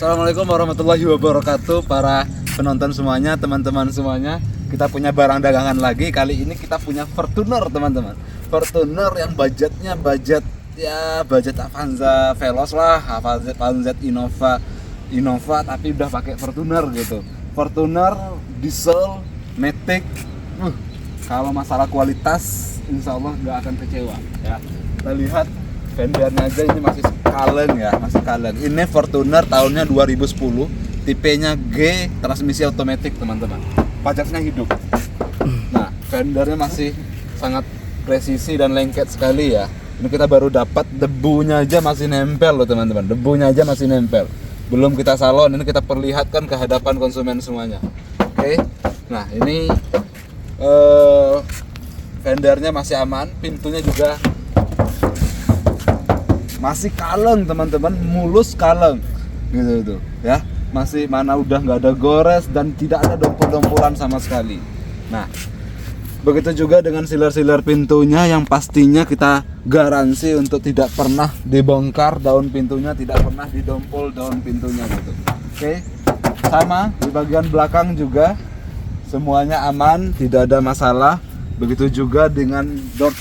Assalamualaikum warahmatullahi wabarakatuh. Para penonton semuanya, teman-teman semuanya, kita punya barang dagangan lagi. Kali ini kita punya Fortuner, teman-teman. Fortuner yang budgetnya budget Avanza Veloz lah, Avanza Innova tapi udah pakai Fortuner gitu. Fortuner diesel matic. Kalau masalah kualitas insya Allah nggak akan kecewa ya. Kita lihat fendernya aja, ini masih kaleng ya, masih kaleng. Ini Fortuner tahunnya 2010, tipenya G, transmisi otomatis, teman-teman. Pajaknya hidup. Nah, fendernya masih sangat presisi dan lengket sekali ya. Ini kita baru dapat, debunya aja masih nempel loh, teman-teman. Debunya aja masih nempel. Belum kita salon, ini kita perlihatkan ke hadapan konsumen semuanya. Oke. Nah, ini fendernya masih aman, pintunya juga masih kaleng, teman-teman, mulus kaleng gitu tuh ya, masih mana udah nggak ada gores dan tidak ada dompol-dompolan sama sekali. Nah, begitu juga dengan sealer pintunya yang pastinya kita garansi untuk tidak pernah dibongkar daun pintunya, tidak pernah didompol daun pintunya gitu. Oke, sama di bagian belakang juga semuanya aman, tidak ada masalah. Begitu juga dengan door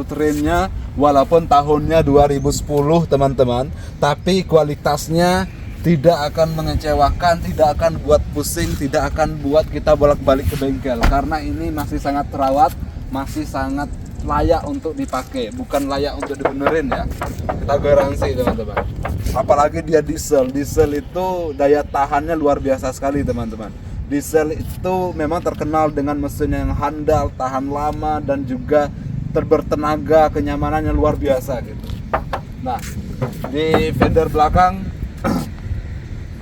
trimnya, walaupun tahunnya 2010 teman-teman, tapi kualitasnya tidak akan mengecewakan, tidak akan buat pusing, tidak akan buat kita bolak-balik ke bengkel, karena ini masih sangat terawat, masih sangat layak untuk dipakai, bukan layak untuk dibenerin ya. Kita garansi, teman-teman. Apalagi dia diesel itu daya tahannya luar biasa sekali, teman-teman. Diesel itu memang terkenal dengan mesin yang handal, tahan lama, dan juga bertenaga, kenyamanannya luar biasa gitu. Nah, di fender belakang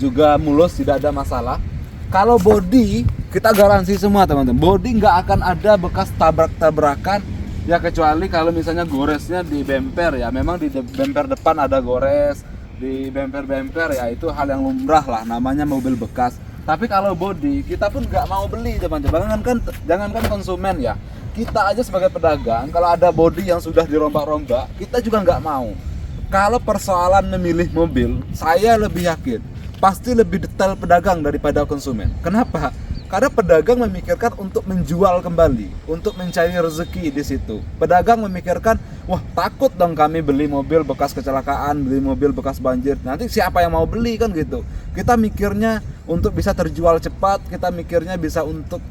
juga mulus, tidak ada masalah. Kalau body kita garansi semua, teman-teman. Body nggak akan ada bekas tabrak-tabrakan ya, kecuali kalau misalnya goresnya di bemper ya. Memang di bemper depan ada gores, di bemper ya itu hal yang lumrah lah, namanya mobil bekas. Tapi kalau body kita pun nggak mau beli, teman-teman. Jangankan konsumen ya, kita aja sebagai pedagang kalau ada body yang sudah dirombak-rombak kita juga nggak mau. Kalau persoalan memilih mobil, saya lebih yakin pasti lebih detail pedagang daripada konsumen. Kenapa? Karena pedagang memikirkan untuk menjual kembali, untuk mencari rezeki di situ. Pedagang memikirkan, wah takut dong kami beli mobil bekas kecelakaan, beli mobil bekas banjir. Nanti siapa yang mau beli kan gitu. Kita mikirnya untuk bisa terjual cepat, kita mikirnya bisa untuk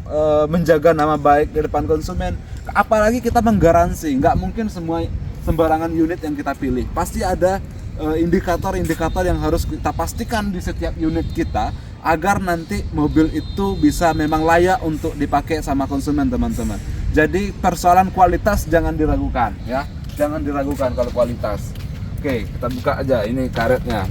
menjaga nama baik di depan konsumen. Apalagi kita menggaransi, nggak mungkin semua sembarangan unit yang kita pilih. Pasti ada indikator-indikator yang harus kita pastikan di setiap unit kita, agar nanti mobil itu bisa memang layak untuk dipakai sama konsumen, teman-teman. Jadi persoalan kualitas jangan diragukan ya, jangan diragukan kalau kualitas. Oke, kita buka aja ini karetnya.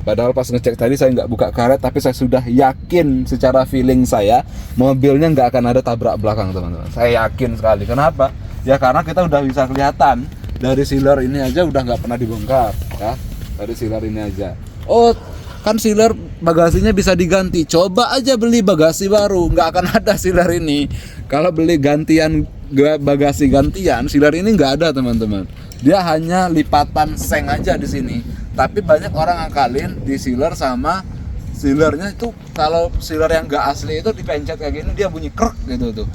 Padahal pas ngecek tadi saya nggak buka karet, tapi saya sudah yakin secara feeling saya mobilnya nggak akan ada tabrak belakang, teman-teman. Saya yakin sekali. Kenapa? Ya karena kita udah bisa kelihatan dari sealer ini aja udah nggak pernah dibongkar ya, dari sealer ini aja. Oh, kan sealer bagasinya bisa diganti. Coba aja beli bagasi baru, nggak akan ada sealer ini. Kalau beli gantian bagasi gantian, sealer ini nggak ada, teman-teman. Dia hanya lipatan seng aja di sini. Tapi banyak orang ngakalin di sealer sama sealernya itu. Kalau sealer yang nggak asli itu dipencet kayak gini dia bunyi krek gitu tuh.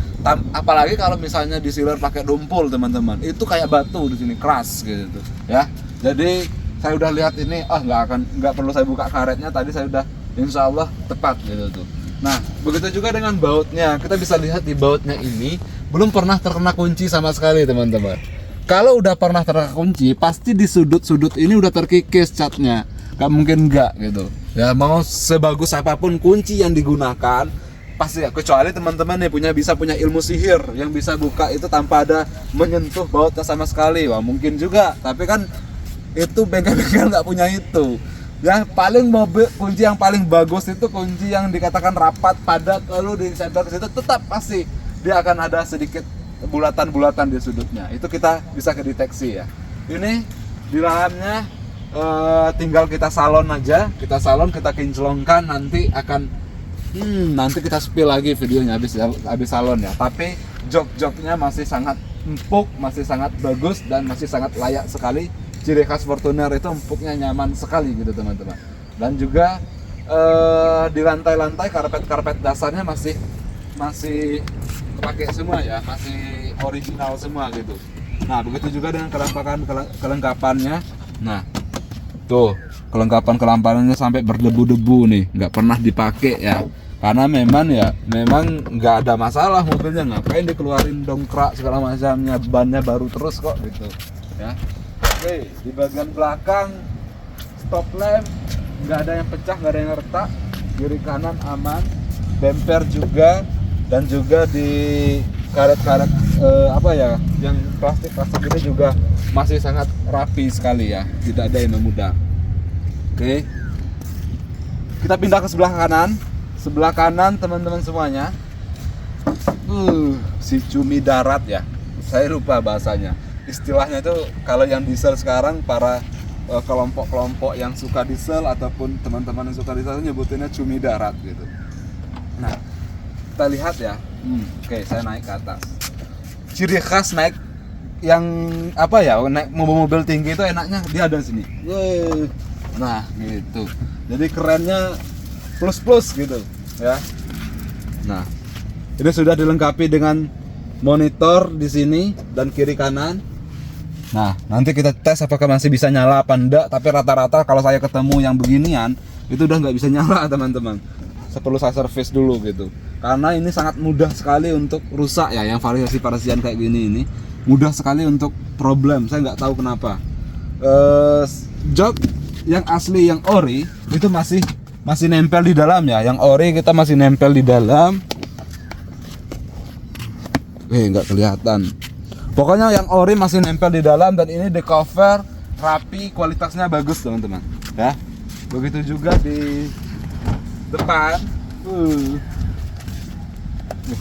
Apalagi kalau misalnya di sealer pakai dompol, teman-teman, itu kayak batu di sini, keras gitu tuh ya. Jadi saya udah lihat ini, nggak perlu saya buka karetnya, tadi saya udah insya Allah tepat gitu tuh. Nah, begitu juga dengan bautnya, kita bisa lihat di bautnya ini belum pernah terkena kunci sama sekali, teman-teman. Kalau udah pernah terkena kunci, pasti di sudut-sudut ini udah terkikis catnya, nggak mungkin nggak gitu. Ya mau sebagus apapun kunci yang digunakan, pasti ya, kecuali teman-teman nih bisa punya ilmu sihir yang bisa buka itu tanpa ada menyentuh bautnya sama sekali, wah mungkin juga. Tapi kan itu bengkel-bengkel nggak punya itu ya. Paling mobil kunci yang paling bagus itu kunci yang dikatakan rapat, padat, lalu disenter ke situ tetap pasti dia akan ada sedikit bulatan-bulatan di sudutnya. Itu kita bisa kedeteksi ya. Ini di dalamnya tinggal kita salon aja, kita kinclongkan, nanti akan nanti kita spill lagi videonya habis salon ya. Tapi jok-joknya masih sangat empuk, masih sangat bagus, dan masih sangat layak sekali. Ciri khas Fortuner itu empuknya nyaman sekali gitu, teman-teman. Dan juga di lantai-lantai karpet dasarnya masih masih kepake semua ya, masih original semua gitu. Nah begitu juga dengan kelengkapannya. Nah tuh kelengkapannya sampai berdebu-debu nih, nggak pernah dipakai ya, karena memang nggak ada masalah mobilnya, ngapain dikeluarin dongkrak segala macamnya, bannya baru terus kok gitu ya. Oke, di bagian belakang stop lamp nggak ada yang pecah, nggak ada yang retak, kiri kanan aman, bumper juga, dan juga di karet-karet yang plastik ini juga masih sangat rapi sekali ya, tidak ada yang memudar. Oke, kita pindah ke sebelah kanan teman-teman semuanya. Si cumi darat ya, saya lupa bahasanya, istilahnya itu kalau yang diesel sekarang, para kelompok-kelompok yang suka diesel ataupun teman-teman yang suka diesel nyebutinnya cumi darat gitu. Nah kita lihat ya. Oke, saya naik ke atas. Ciri khas naik naik mobil-mobil tinggi itu enaknya dia ada sini. Nah gitu, jadi kerennya plus gitu ya. Nah ini sudah dilengkapi dengan monitor di sini dan kiri kanan. Nah nanti kita tes apakah masih bisa nyala apa enggak, tapi rata-rata kalau saya ketemu yang beginian itu udah nggak bisa nyala teman-teman, perlu saya servis dulu gitu, karena ini sangat mudah sekali untuk rusak ya. Yang variasi-variasian kayak gini ini mudah sekali untuk problem, saya nggak tahu kenapa. Jok yang asli, yang ori itu masih nempel di dalam ya. Yang ori kita masih nempel di dalam. Nggak kelihatan. Pokoknya yang ori masih nempel di dalam, dan ini di cover rapi, kualitasnya bagus teman-teman ya. Begitu juga di depan.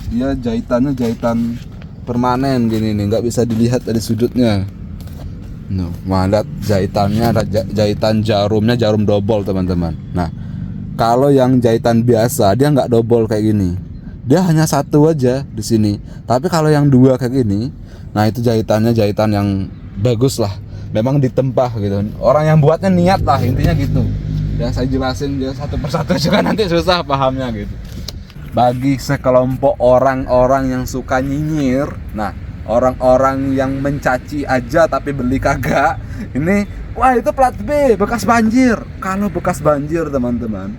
Dia jahitannya jahitan permanen gini nih, nggak bisa dilihat dari sudutnya. Lihat jahitannya, ada jahitan jarumnya, jarum dobol teman-teman. Nah kalau yang jahitan biasa dia nggak dobol kayak gini, dia hanya satu aja di sini. Tapi kalau yang dua kayak gini, nah itu jahitannya jahitan yang bagus lah, memang ditempah gitu. Orang yang buatnya niat lah, intinya gitu ya. Saya jelasin dia satu persatu juga nanti susah pahamnya gitu. Bagi sekelompok orang-orang yang suka nyinyir, nah orang-orang yang mencaci aja tapi beli kagak, ini wah itu plat B bekas banjir. Kalau bekas banjir teman-teman,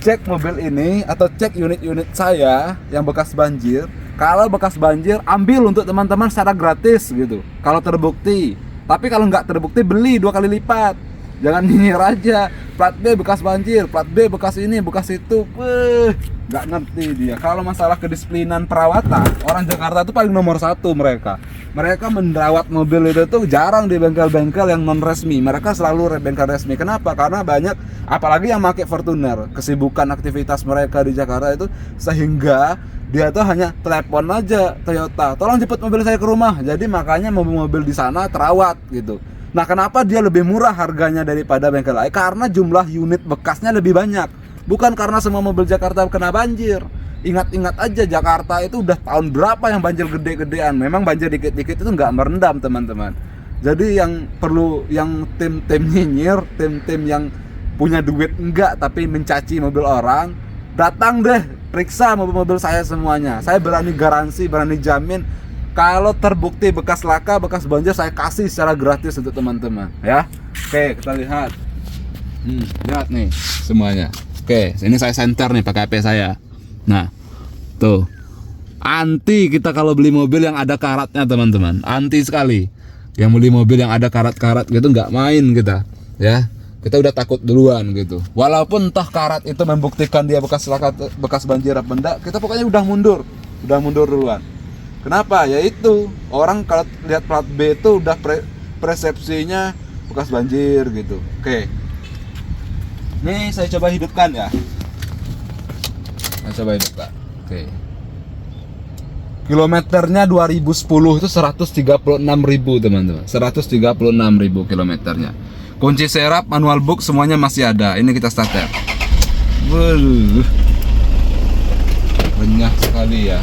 cek mobil ini atau cek unit-unit saya yang bekas banjir. Kalau bekas banjir ambil untuk teman-teman secara gratis gitu, kalau terbukti. Tapi kalau nggak terbukti beli 2 kali lipat. Jangan nyinyir aja, plat B bekas banjir, plat B bekas ini, bekas itu. Nggak ngerti dia. Kalau masalah kedisiplinan perawatan, orang Jakarta itu paling nomor 1 mereka. Mereka merawat mobil itu tuh jarang di bengkel-bengkel yang non resmi. Mereka selalu bengkel resmi. Kenapa? Karena banyak, apalagi yang pakai Fortuner, kesibukan aktivitas mereka di Jakarta itu, sehingga dia tuh hanya telepon aja Toyota, tolong jemput mobil saya ke rumah. Jadi makanya mobil-mobil di sana terawat gitu. Nah kenapa dia lebih murah harganya daripada bengkel lain? Karena jumlah unit bekasnya lebih banyak. Bukan karena semua mobil Jakarta kena banjir. Ingat-ingat aja Jakarta itu udah tahun berapa yang banjir gede-gedean. Memang banjir dikit-dikit itu nggak merendam teman-teman. Jadi yang perlu, yang tim-tim nyinyir, tim-tim yang punya duit enggak tapi mencaci mobil orang, datang deh periksa mobil-mobil saya semuanya. Saya berani garansi, berani jamin, kalau terbukti bekas laka, bekas banjir, saya kasih secara gratis untuk teman-teman ya. Oke, kita lihat. Lihat nih semuanya. Oke, ini saya center nih pakai HP saya. Nah, tuh. Anti kita kalau beli mobil yang ada karatnya teman-teman. Anti sekali. Yang beli mobil yang ada karat-karat gitu nggak main kita, ya. Kita udah takut duluan gitu. Walaupun entah karat itu membuktikan dia bekas laka, bekas banjir apa enggak, kita pokoknya udah mundur duluan. Kenapa? Ya itu, orang kalau lihat plat B itu udah persepsinya bekas banjir gitu. Oke. Nih saya coba hidupkan ya. Saya coba hidupkan. Oke. Kilometernya 2010 itu 136.000 teman-teman. 136.000 kilometernya. Kunci serap, manual book semuanya masih ada. Ini kita starter. Renyah sekali ya.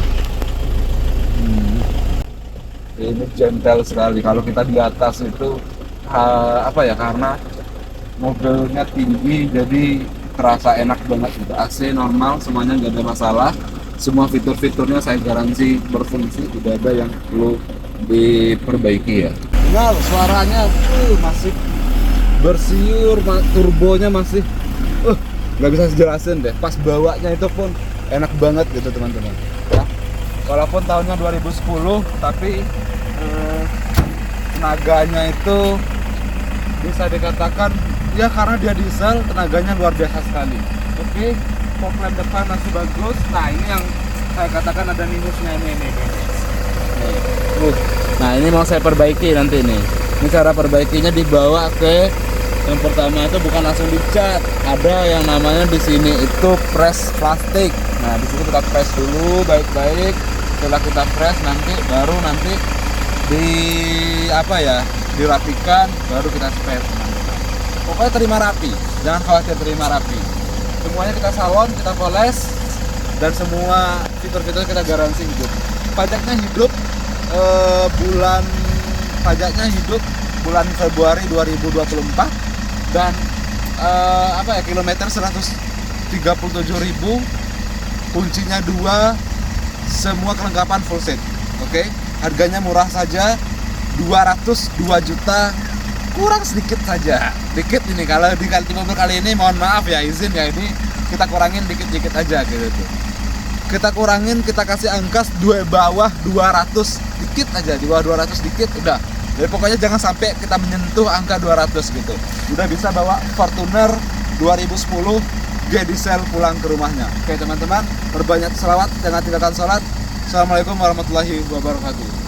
Ini gentle sekali. Kalau kita di atas itu karena mobilnya tinggi, jadi terasa enak banget gitu. AC normal, semuanya nggak ada masalah. Semua fitur-fiturnya saya garansi berfungsi, tidak ada yang perlu diperbaiki ya. Nah, suaranya masih bersiul, turbonya masih nggak bisa dijelasin deh. Pas bawanya itu pun enak banget gitu teman-teman ya. Walaupun tahunnya 2010 tapi tenaganya itu bisa dikatakan ya, karena dia diesel, tenaganya luar biasa sekali. Oke, fog lamp depan masih bagus. Nah, ini yang saya katakan ada minusnya ini. Nah, ini mau saya perbaiki nanti nih. Ini cara perbaikinya, dibawa ke yang pertama itu bukan langsung dicat. Ada yang namanya di sini itu press plastik. Nah, di situ kita press dulu baik-baik. Setelah kita press baru nanti dirapikan, baru kita spare. Pokoknya terima rapi, jangan khawatir, terima rapi. Semuanya kita salon, kita poles, dan semua fitur-fitur kita garansi hidup. Pajaknya hidup bulan Februari 2024 dan kilometer 137.000, kuncinya 2, semua kelengkapan full set. Oke, harganya murah saja, 202 juta kurang sedikit saja. Dikit ini kalau di mobil kali ini, mohon maaf ya, izin ya, ini kita kurangin dikit-dikit aja gitu tuh. Kita kurangin, kita kasih angka bawah 200 dikit aja, di bawah 200 dikit udah. Jadi pokoknya jangan sampai kita menyentuh angka 200 gitu. Udah bisa bawa Fortuner 2010 G diesel pulang ke rumahnya. Oke teman-teman, berbanyak selawat, jangan tinggalkan sholat. Assalamualaikum warahmatullahi wabarakatuh.